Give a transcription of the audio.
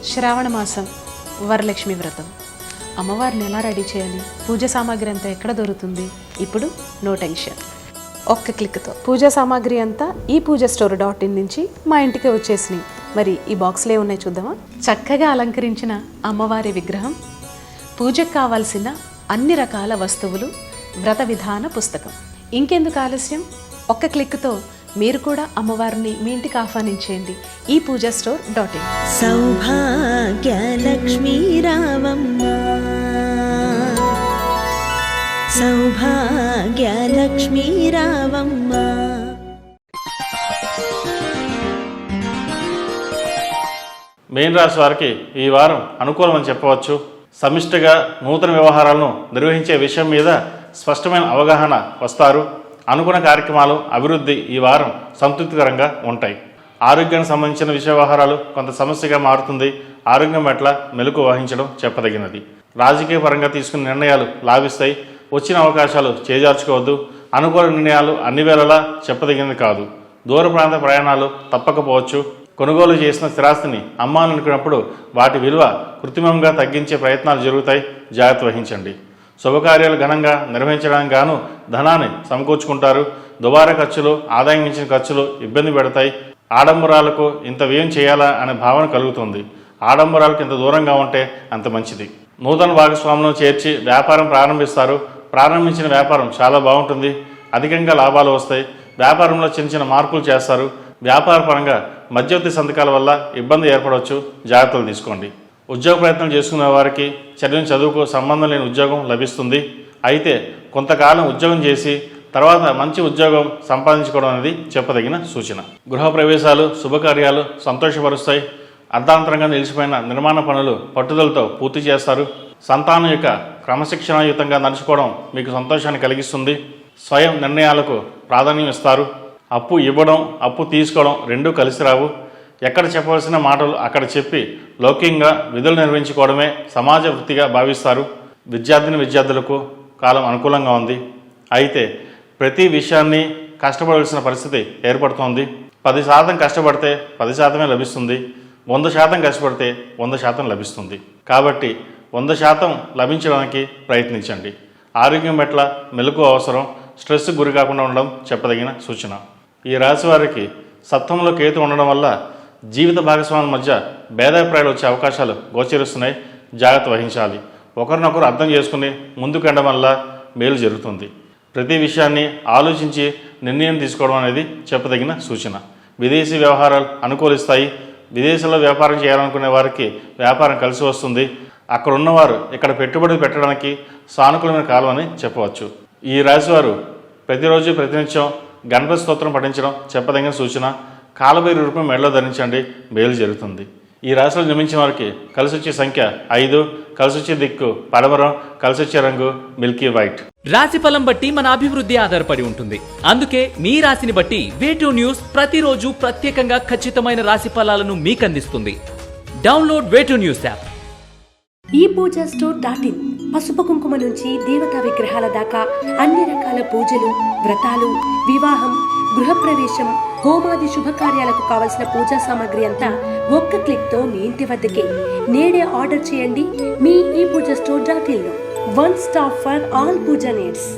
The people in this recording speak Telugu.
శ్రావణ మాసం వరలక్ష్మి వ్రతం. అమ్మవారిని ఎలా రెడీ చేయాలి, పూజ సామాగ్రి అంతా ఎక్కడ దొరుకుతుంది? ఇప్పుడు నో టెన్షన్, ఒక్క క్లిక్తో పూజా సామాగ్రి అంతా ePoojaStore.in నుంచి మా ఇంటికి వచ్చేసినాయి. మరి ఈ బాక్స్లో ఉన్నాయి చూద్దామా? చక్కగా అలంకరించిన అమ్మవారి విగ్రహం, పూజకు కావాల్సిన అన్ని రకాల వస్తువులు, వ్రత విధాన పుస్తకం. ఇంకెందుకు ఆలస్యం, ఒక్క క్లిక్తో మీరు కూడా అమ్మవారిని మీ ఇంటికి ఆహ్వానించేయండి. ePoojaStore.in. సౌభాగ్యలక్ష్మీ రావమ్మ, సౌభాగ్యలక్ష్మీ రావమ్మ. మీన రాశి వారికి ఈ వారం అనుకూలమని చెప్పవచ్చు. సమిష్టిగా నూతన వ్యవహారాలను నిర్వహించే విషయం మీద స్పష్టమైన అవగాహన వస్తారు. అనుకున్న కార్యక్రమాలు, అభివృద్ధి ఈ వారం సంతృప్తికరంగా ఉంటాయి. ఆరోగ్యానికి సంబంధించిన విషయ వ్యవహారాలు కొంత సమస్యగా మారుతుంది. ఆరోగ్యం పట్ల మెలకు వహించడం చెప్పదగినది. రాజకీయ పరంగా తీసుకున్న నిర్ణయాలు లాభిస్తాయి. వచ్చిన అవకాశాలు చేజార్చుకోవద్దు. అనుకూల నిర్ణయాలు అన్ని వేళలా చెప్పదగినది కాదు. దూర ప్రాంత ప్రయాణాలు తప్పకపోవచ్చు. కొనుగోలు చేసిన స్థిరాస్తిని అమ్మాలనుకున్నప్పుడు వాటి విలువ కృత్రిమంగా తగ్గించే ప్రయత్నాలు జరుగుతాయి. జాగ్రత్త వహించండి. శుభకార్యాలు ఘనంగా నిర్వహించడానికి గాను ధనాన్ని సమకూర్చుకుంటారు. దుబారా ఖర్చులు, ఆదాయం మించిన ఖర్చులు ఇబ్బంది పెడతాయి. ఆడంబరాలకు ఇంత వ్యయం చేయాలా అనే భావన కలుగుతుంది. ఆడంబరాలకు ఇంత దూరంగా ఉంటే అంత మంచిది. నూతన భాగస్వాములను చేర్చి వ్యాపారం ప్రారంభిస్తారు. ప్రారంభించిన వ్యాపారం చాలా బాగుంటుంది. అధికంగా లాభాలు వస్తాయి. వ్యాపారంలో చిన్న చిన్న మార్పులు చేస్తారు. వ్యాపార పరంగా మధ్యవర్తి సంతకాల వల్ల ఇబ్బంది ఏర్పడవచ్చు. జాగ్రత్తలు తీసుకోండి. ఉద్యోగ ప్రయత్నం చేసుకునే వారికి చదివిన చదువుకు సంబంధం లేని ఉద్యోగం లభిస్తుంది. అయితే కొంతకాలం ఉద్యోగం చేసి తర్వాత మంచి ఉద్యోగం సంపాదించుకోవడం అనేది చెప్పదగిన సూచన. గృహప్రవేశాలు, శుభకార్యాలు సంతోషపరుస్తాయి. అర్ధాంతరంగా నిలిచిపోయిన నిర్మాణ పనులు పట్టుదలతో పూర్తి చేస్తారు. సంతానం యొక్క క్రమశిక్షణాయుతంగా నడుచుకోవడం మీకు సంతోషాన్ని కలిగిస్తుంది. స్వయం నిర్ణయాలకు ప్రాధాన్యం ఇస్తారు. అప్పు ఇవ్వడం, అప్పు తీసుకోవడం రెండూ కలిసి రావు. ఎక్కడ చెప్పవలసిన మాటలు అక్కడ చెప్పి లౌకికంగా విధులు నిర్వహించుకోవడమే సమాజ వృత్తిగా భావిస్తారు. విద్యార్థులకు కాలం అనుకూలంగా ఉంది. అయితే ప్రతి విషయాన్ని కష్టపడవలసిన పరిస్థితి ఏర్పడుతోంది. 10% కష్టపడితే 10% లభిస్తుంది. 100% కష్టపడితే 100% లభిస్తుంది. కాబట్టి 100% లభించడానికి ప్రయత్నించండి. ఆరోగ్యం పట్ల మెలకు అవసరం. స్ట్రెస్కు గురి కాకుండా ఉండడం చెప్పదగిన సూచన. ఈ రాశి వారికి సప్తమంలో కేతు ఉండడం వల్ల జీవిత భాగస్వాముల మధ్య భేదాభిప్రాయాలు వచ్చే అవకాశాలు గోచరిస్తున్నాయి. జాగ్రత్త వహించాలి. ఒకరినొకరు అర్థం చేసుకుని ముందుకెళ్ళడం వల్ల మేలు జరుగుతుంది. ప్రతి విషయాన్ని ఆలోచించి నిర్ణయం తీసుకోవడం అనేది చెప్పదగిన సూచన. విదేశీ వ్యవహారాలు అనుకూలిస్తాయి. విదేశాల్లో వ్యాపారం చేయాలనుకునే వారికి వ్యాపారం కలిసి వస్తుంది. అక్కడ ఉన్నవారు ఇక్కడ పెట్టుబడులు పెట్టడానికి సానుకూలమైన కాలం అని చెప్పవచ్చు. ఈ రాశివారు ప్రతిరోజు ప్రతినిత్యం గణపతి స్తోత్రం పఠించడం చెప్పదగిన సూచన. కాలభైరవ రూపం మెడలో ధరించండి, మేలు జరుగుతుంది. ఈ రాశిలో జన్మించిన వారికి కలిసి వచ్చే సంఖ్య 5, కలిసి వచ్చే దిక్కు పడమరం, కలిసి వచ్చే రంగు మిల్కీ వైట్. రాశి ఫలం బట్టి మన అభివృద్ధి ఆధారపడి ఉంటుంది. అందుకే మీ రాశిని బట్టి వే2 న్యూస్ ప్రతిరోజు ప్రత్యేకంగా ఖచ్చితమైన రాశి ఫలాలను మీకు అందిస్తుంది. Download Way2News app. ePoojaStore.in. పసుపు కుంకుమ నుంచి దేవతా విగ్రహాల దాకా అన్ని రకాల పూజలు, వ్రతాలు, వివాహం, గృహప్రవేశం, హోమాది శుభకార్యాలకు కావలసిన పూజా సామాగ్రి అంతా ఒక్క క్లిక్తో మీ ఇంటి వద్దకే. నేడే ఆర్డర్ చేయండి మీ ePoojaStore.in లో. One stop for all puja needs.